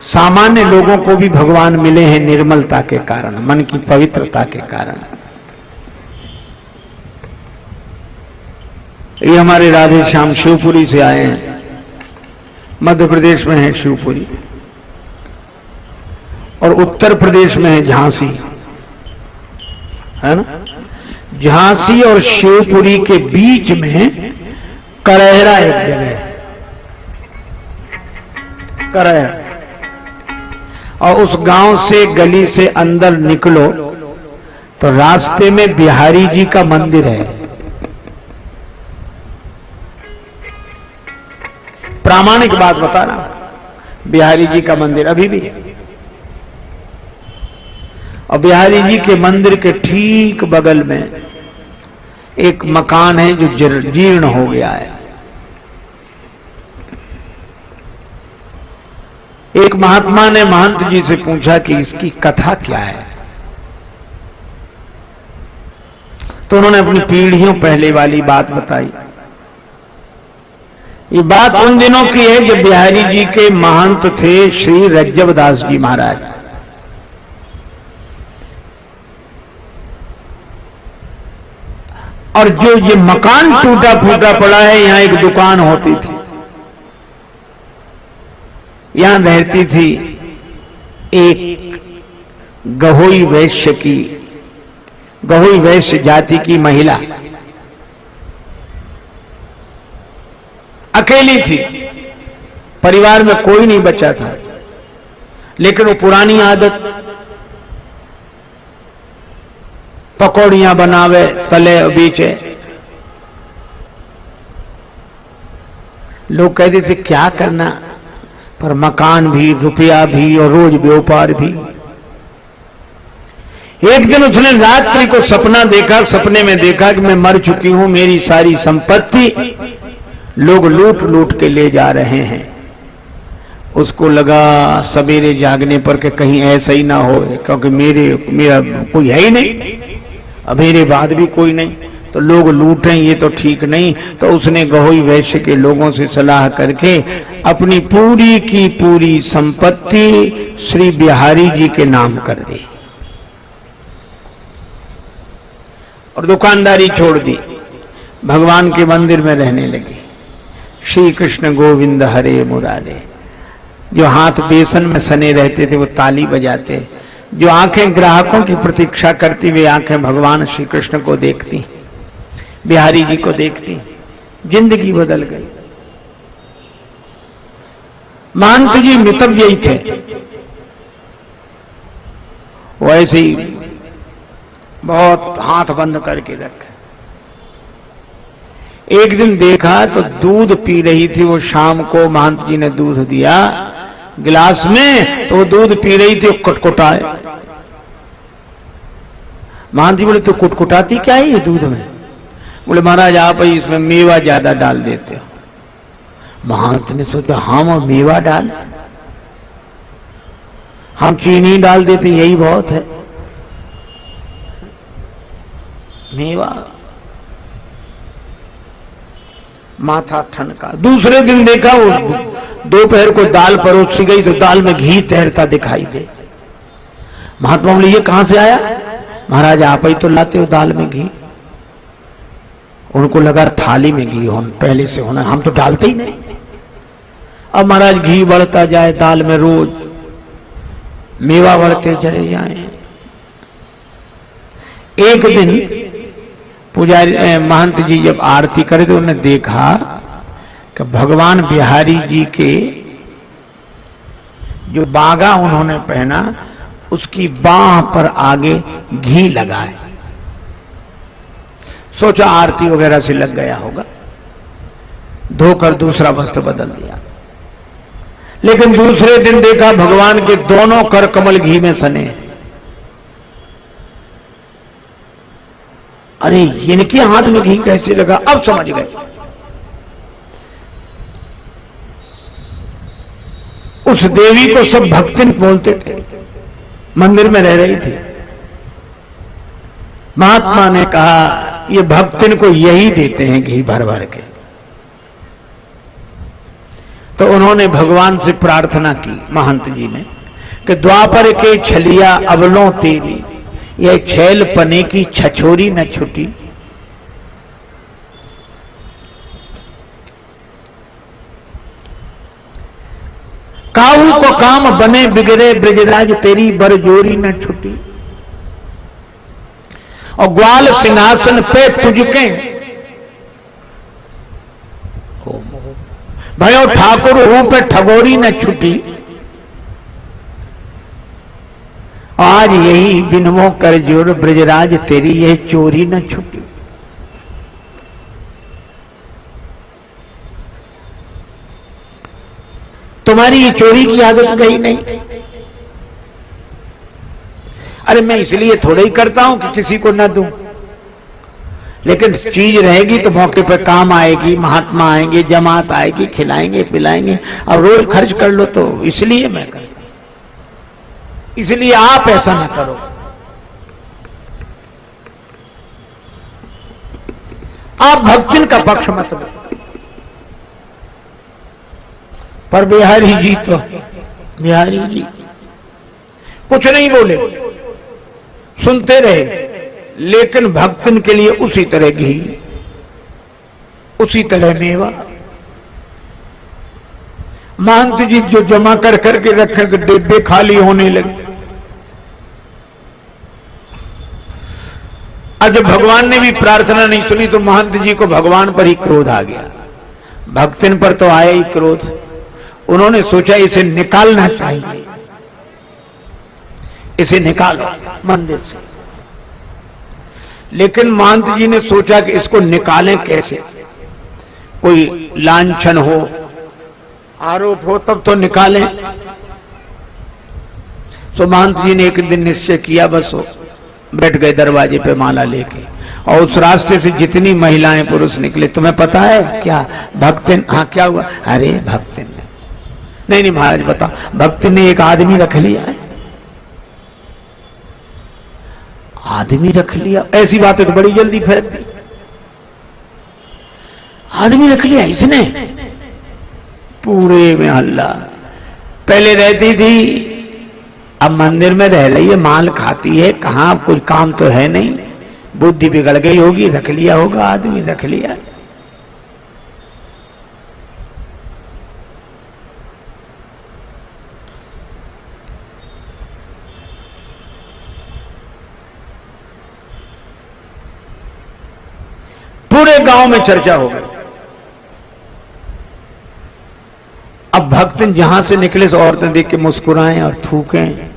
सामान्य लोगों को भी भगवान मिले हैं निर्मलता के कारण, मन की पवित्रता के कारण। ये हमारे राधे श्याम शिवपुरी से आए हैं, मध्य प्रदेश में है शिवपुरी, और उत्तर प्रदेश में है झांसी, है ना। झांसी और शिवपुरी के बीच में करहरा एक जगह है, करहरा, और उस गांव से गली से अंदर निकलो तो रास्ते में बिहारी जी का मंदिर है। प्रामाणिक बात बता रहा हूं, बिहारी जी का मंदिर अभी भी है। और बिहारी जी के मंदिर के ठीक बगल में एक मकान है जो जीर्ण हो गया है। एक महात्मा ने महंत जी से पूछा कि इसकी कथा क्या है, तो उन्होंने अपनी पीढ़ियों पहले वाली बात बताई। ये बात उन दिनों की है जब बिहारी जी के महंत थे श्री रज्जबदास जी महाराज। और जो ये मकान टूटा फूटा पड़ा है, यहां एक दुकान होती थी, यहां रहती थी एक गहोई वैश्य की, गहोई वैश्य जाति की महिला, अकेली थी, परिवार में कोई नहीं बचा था। लेकिन वो पुरानी आदत, पकौड़ियां बनावे, तले बीचे। लोग कहते थे क्या करना, पर मकान भी, रुपया भी और रोज व्यापार भी। एक दिन उसने रात्रि को सपना देखा, सपने में देखा कि मैं मर चुकी हूं, मेरी सारी संपत्ति लोग लूट लूट के ले जा रहे हैं। उसको लगा सवेरे जागने पर कि कहीं ऐसा ही ना हो, क्योंकि मेरा कोई है ही नहीं, अब मेरे बाद भी कोई नहीं, तो लोग लूटें ये तो ठीक नहीं। तो उसने गहोई वैश्य के लोगों से सलाह करके अपनी पूरी की पूरी संपत्ति श्री बिहारी जी के नाम कर दी और दुकानदारी छोड़ दी, भगवान के मंदिर में रहने लगी। श्री कृष्ण गोविंद हरे मुरारे। जो हाथ बेसन में सने रहते थे वो ताली बजाते, जो आंखें ग्राहकों की प्रतीक्षा करती वे आंखें भगवान श्री कृष्ण को देखती, बिहारी जी को देखती। जिंदगी बदल गई। महंत जी मितव्य ही थे, वो ऐसे ही बहुत हाथ बंद करके रखे। एक दिन देखा तो दूध पी रही थी वो, शाम को महंत जी ने दूध दिया गिलास में, तो वो दूध पी रही थी, कुटकुटाए। महंत जी बोले तो कुटकुटाती क्या है ये दूध में? बोले महाराज आप इसमें मेवा ज्यादा डाल देते हो। महंत ने सोचा हम और मेवा डाल, हम चीनी डाल देते यही बहुत है, मेवा। माथा ठनका। दूसरे दिन देखा वो दोपहर को दाल परोसी गई तो दाल में घी तैरता दिखाई दे। महात्मा बोले ये कहां से आया? महाराज आप ही तो लाते हो दाल में घी। उनको लगा थाली में घी होना पहले से होना, हम तो डालते ही नहीं। अब महाराज घी बढ़ता जाए दाल में, रोज मेवा बढ़ते चले जाए। एक दिन पुजारी महंत जी जब आरती करे तो उन्होंने देखा कि भगवान बिहारी जी के जो बागा उन्होंने पहना उसकी बाह पर आगे घी लगा है। सोचा आरती वगैरह से लग गया होगा, धोकर दूसरा वस्त्र बदल दिया। लेकिन दूसरे दिन देखा भगवान के दोनों कर कमल घी में सने। अरे इनके हाथ में घी कैसे लगा? अब समझ गए। उस देवी को सब भक्तिन बोलते थे, मंदिर में रह रही थी। महात्मा ने कहा ये भक्तिन को यही देते हैं घी भर भर के। तो उन्होंने भगवान से प्रार्थना की महंत जी ने कि द्वापर के छलिया अबलों तेरी, यह छैल पने की छछोरी न छुटी। काऊ को काम बने बिगड़े ब्रजराज, तेरी बरजोरी न छुटी। और ग्वाल सिंहासन पे तुझके भयो ठाकुर हूं पे ठगोरी न छुटी। आज यही बिनमो कर जोर ब्रजराज, तेरी यह चोरी न छुटी। तुम्हारी ये चोरी की आदत गई नहीं। अरे मैं इसलिए थोड़ा ही करता हूं कि किसी को न दूं, लेकिन चीज रहेगी तो मौके पर काम आएगी, महात्मा आएंगे, जमात आएगी, खिलाएंगे पिलाएंगे। अब रोज खर्च कर लो तो इसलिए मैं करता, इसलिए आप ऐसा न करो। आप भक्तिन का पक्ष मत लो। पर बिहारी जी तो बिहारी जी कुछ नहीं बोले, सुनते रहे, लेकिन भक्तन के लिए उसी तरह घी, उसी तरह मेवा। महंत जी जो जमा कर करके रखे तो डिब्बे खाली होने लगे। आज जब भगवान ने भी प्रार्थना नहीं सुनी तो महंत जी को भगवान पर ही क्रोध आ गया। भक्तन पर तो आया ही क्रोध। उन्होंने सोचा इसे निकालना चाहिए, इसे निकालो मंदिर से। महंत महंत जी ने सोचा कि इसको निकालें कैसे, कोई लांछन हो, आरोप हो तब तो निकालें। तो महंत जी ने एक दिन निश्चय किया, बस बैठ गए दरवाजे पे माला लेके, और उस रास्ते से जितनी महिलाएं पुरुष निकले, तुम्हें पता है क्या भक्तिन? हाँ क्या हुआ? अरे भक्तिन ने, नहीं महाराज बता, भक्तिन ने एक आदमी रख लिया है। आदमी रख लिया? ऐसी बातें तो बड़ी जल्दी फैलती। आदमी रख लिया इसने? पूरे में हल्ला। पहले रहती थी, अब मंदिर में रह रही है, माल खाती है, कहां कुछ काम तो है नहीं, बुद्धि बिगड़ गई होगी, रख लिया होगा, आदमी रख लिया। पूरे गांव में चर्चा हो गई। अब भक्त जहां से निकले तो औरतें देख के मुस्कुराएं और थूकें।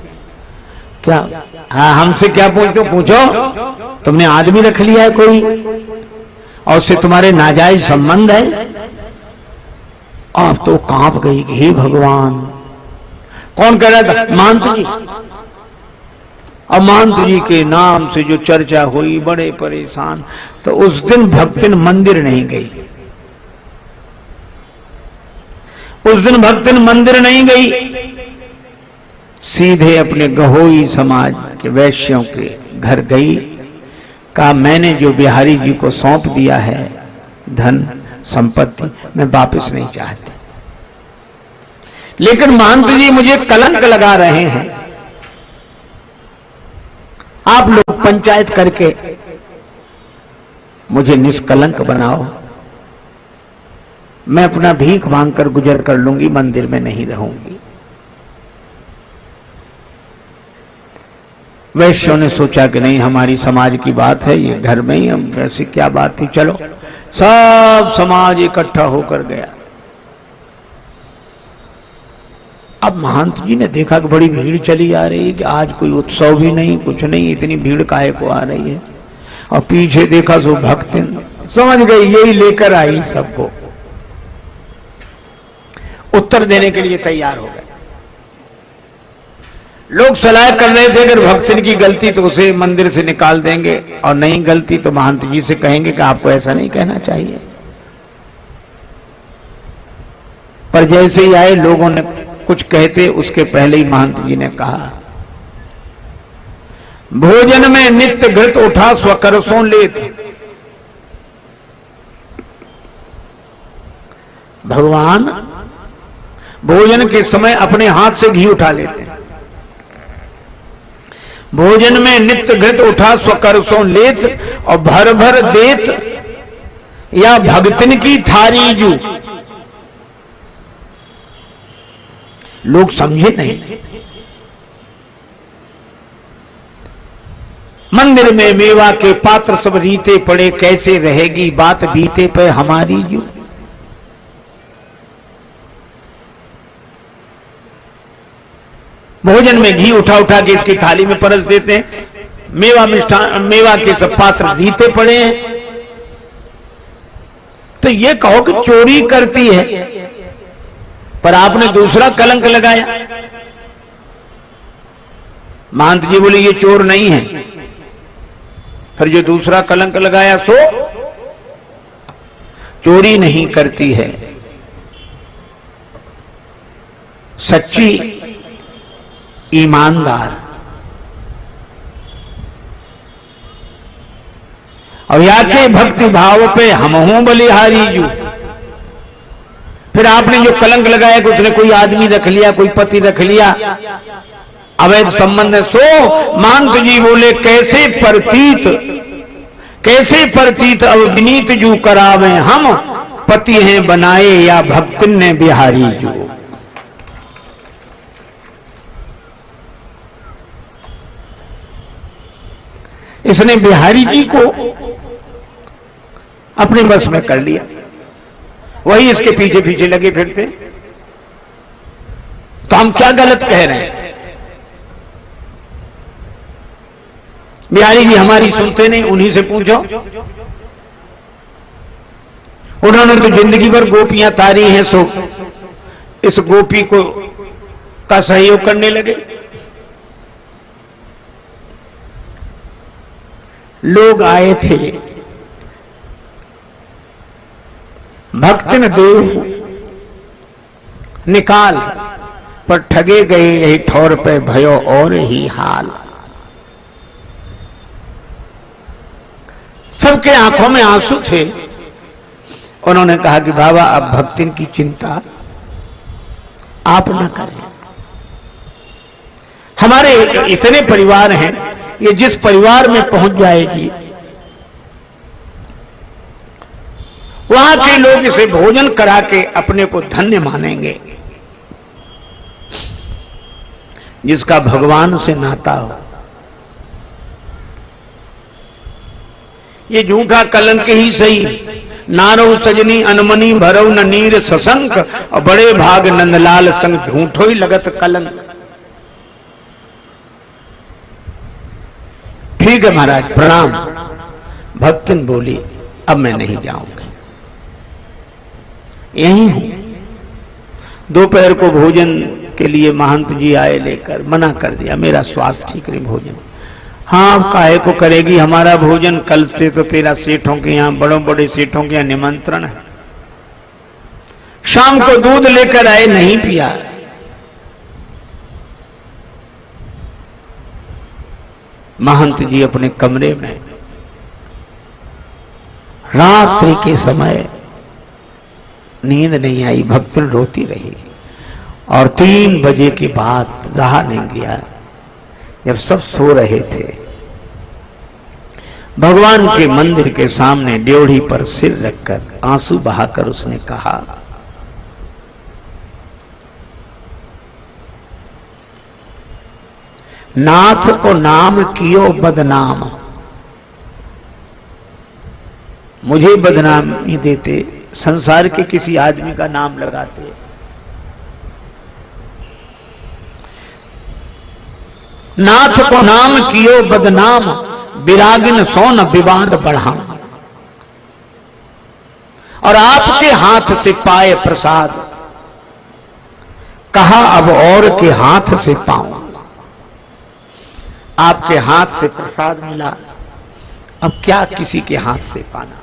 क्या? हाँ, हमसे क्या पूछते हो? पूछो, तुमने आदमी रख लिया है कोई और उससे तुम्हारे नाजायज संबंध है? अब तो कांप गई, हे भगवान। कौन कह रहा था? महंत जी। और महंत जी के नाम से जो चर्चा हुई, बड़े परेशान। तो उस दिन भक्तिन मंदिर नहीं गई, उस दिन भक्तिन मंदिर नहीं गई, सीधे अपने गहोई समाज के वैश्यों के घर गई। कहा मैंने जो बिहारी जी को सौंप दिया है धन संपत्ति, मैं वापस नहीं चाहती, लेकिन महंत जी मुझे कलंक लगा रहे हैं। आप लोग पंचायत करके मुझे निष्कलंक बनाओ, मैं अपना भीख मांगकर गुजर कर लूंगी, मंदिर में नहीं रहूंगी। वैश्यों ने सोचा कि नहीं, हमारी समाज की बात है, ये घर में ही, हम ऐसी क्या बात थी, चलो। सब समाज इकट्ठा होकर गया। अब महंत जी ने देखा कि बड़ी भीड़ चली आ रही है, कि आज कोई उत्सव भी नहीं, कुछ नहीं, इतनी भीड़ काहे को आ रही है। और पीछे देखा सो भक्तिन, समझ गई यही लेकर आई सबको, उत्तर देने के लिए तैयार हो गए। लोग सलाह कर रहे थे अगर भक्तिन की गलती तो उसे मंदिर से निकाल देंगे, और नहीं गलती तो महंत जी से कहेंगे कि आपको ऐसा नहीं कहना चाहिए। पर जैसे ही आए, लोगों ने कुछ कहते उसके पहले ही महंत जी ने कहा, भोजन में नित्य घृत उठा स्वकरसों लेत। भगवान भोजन के समय अपने हाथ से घी उठा लेते हैं। भोजन में नित्य घृत उठा स्वकर सो लेत और भर भर देत, या भगतिन की थारी जू। लोग समझे नहीं। मंदिर में मेवा के पात्र सब रीते पड़े, कैसे रहेगी बात बीते पे हमारी जू। भोजन में घी उठा उठा के इसकी थाली में परस देते हैं। मेवा मिष्ठान, मेवा के सब पात्र रीते पड़े हैं। तो ये कहो कि चोरी करती है, पर आपने दूसरा कलंक लगाया। महंत जी बोले ये चोर नहीं है, फिर जो दूसरा कलंक लगाया सो चोरी नहीं करती है, सच्ची ईमानदार। और या के भक्ति भाव पे हम हूं बलिहारी जू। फिर आपने जो कलंक लगाया कि उसने कोई आदमी रख लिया, कोई पति रख लिया, अवैध संबंध है, सो महंत जी बोले कैसे प्रतीत अब विनीत जू करावे हम, पति हैं बनाए या भक्तिन ने बिहारी जू। इसने बिहारी जी को अपने बस में कर लिया, वही इसके पीछे पीछे लगे फिरते। तो हम क्या गलत कह रहे हैं? बिहारी जी हमारी सुनते नहीं, उन्हीं से पूछो। उन्होंने तो जिंदगी भर गोपियां तारी हैं, सो इस गोपी को का सहयोग करने लगे। लोग आए थे, भक्तिन देव निकाल, पर ठगे गए यही ठौर पे भयो और ही हाल। सबके आंखों में आंसू थे। उन्होंने कहा कि बाबा अब भक्तिन की चिंता आप न करें, हमारे इतने परिवार हैं, ये जिस परिवार में पहुंच जाएगी वहां के लोग इसे भोजन करा के अपने को धन्य मानेंगे। जिसका भगवान से नाता हो, ये झूठा कलंक ही सही। नारो सजनी अनमनी भरऊ न नीर ससंक, और बड़े भाग नंदलाल संग झूठो ही लगत कलंक। ठीक है महाराज प्रणाम। भक्तिन बोली अब मैं नहीं जाऊंगी, यहीं हूं। दोपहर को भोजन के लिए महंत जी आए लेकर, मना कर दिया, मेरा स्वास्थ्य ठीक नहीं भोजन। हाँ काहे को करेगी हमारा भोजन, कल से तो तेरा सेठों के यहां, बड़ों बड़े सेठों के यहां निमंत्रण है। शाम को दूध लेकर आए, नहीं पिया। महंत जी अपने कमरे में रात्रि के समय नींद नहीं आई, भक्तिन रोती रही। और 3 बजे के बाद रहा नहीं गया, जब सब सो रहे थे, भगवान के मंदिर के सामने ड्योढ़ी पर सिर रखकर आंसू बहाकर उसने कहा, नाथ को नाम कियो बदनाम, मुझे बदनामी देते, संसार के किसी आदमी का नाम लगाते। नाथ को नाम कियो बदनाम, विरागिन सोन विवाद बढ़ाम। और आपके हाथ से पाए प्रसाद, कहा अब और के हाथ से पाऊं। आपके हाथ से प्रसाद मिला, अब क्या किसी के हाथ से पाना।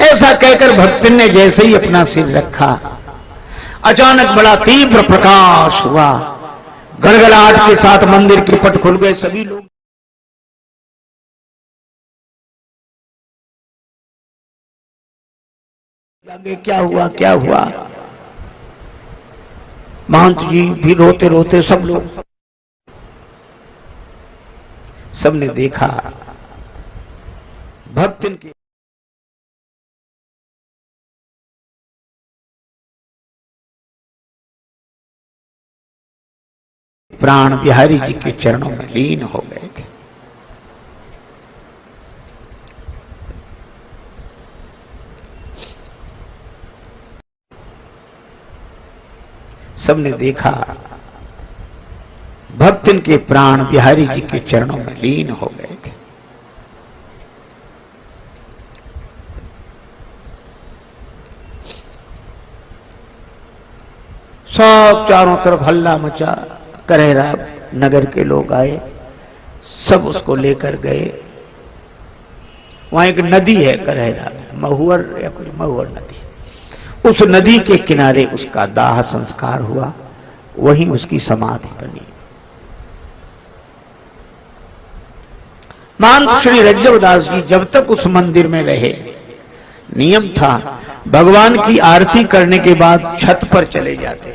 ऐसा कहकर भक्तिन ने जैसे ही अपना सिर रखा, अचानक बड़ा तीव्र प्रकाश हुआ। गड़गड़ाहट के साथ मंदिर के पट खुल गए, सभी लोग आगे क्या हुआ क्या हुआ। महंत जी भी रोते रोते, सब लोग, सबने देखा भक्त इनके प्राण बिहारी जी के चरणों में लीन हो गए थे। सबने देखा भक्त इनके प्राण बिहारी जी के चरणों में लीन हो गए थे। सब चारों तरफ हल्ला मचा, करेरा नगर के लोग आए, सब उसको लेकर गए। वहां एक नदी है करेरा, महुअर या कुछ महुअर नदी, उस नदी के किनारे उसका दाह संस्कार हुआ, वहीं उसकी समाधि बनी। महंत श्री रज्जवदास जी जब तक उस मंदिर में रहे, नियम था भगवान की आरती करने के बाद छत पर चले जाते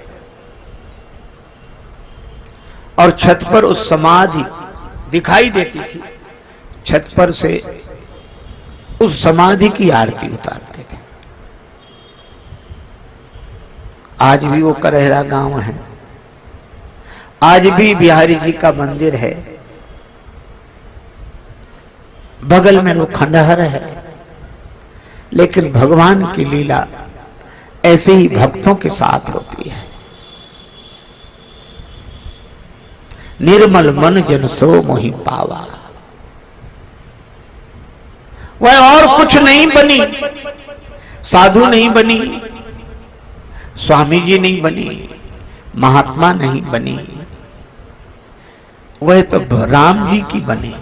और छत पर उस समाधि दिखाई देती थी, छत पर से उस समाधि की आरती उतारते थे। आज भी वो करेरा गांव है, आज भी बिहारी जी का मंदिर है, बगल में वो खंडहर है, लेकिन भगवान की लीला ऐसे ही भक्तों के साथ होती है। निर्मल मन जन सो मोहि पावा, वह और कुछ नहीं बनी, साधु नहीं बनी, स्वामी जी नहीं बनी, महात्मा नहीं बनी, वह तो राम जी की बनी,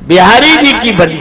बिहारी जी की बनी।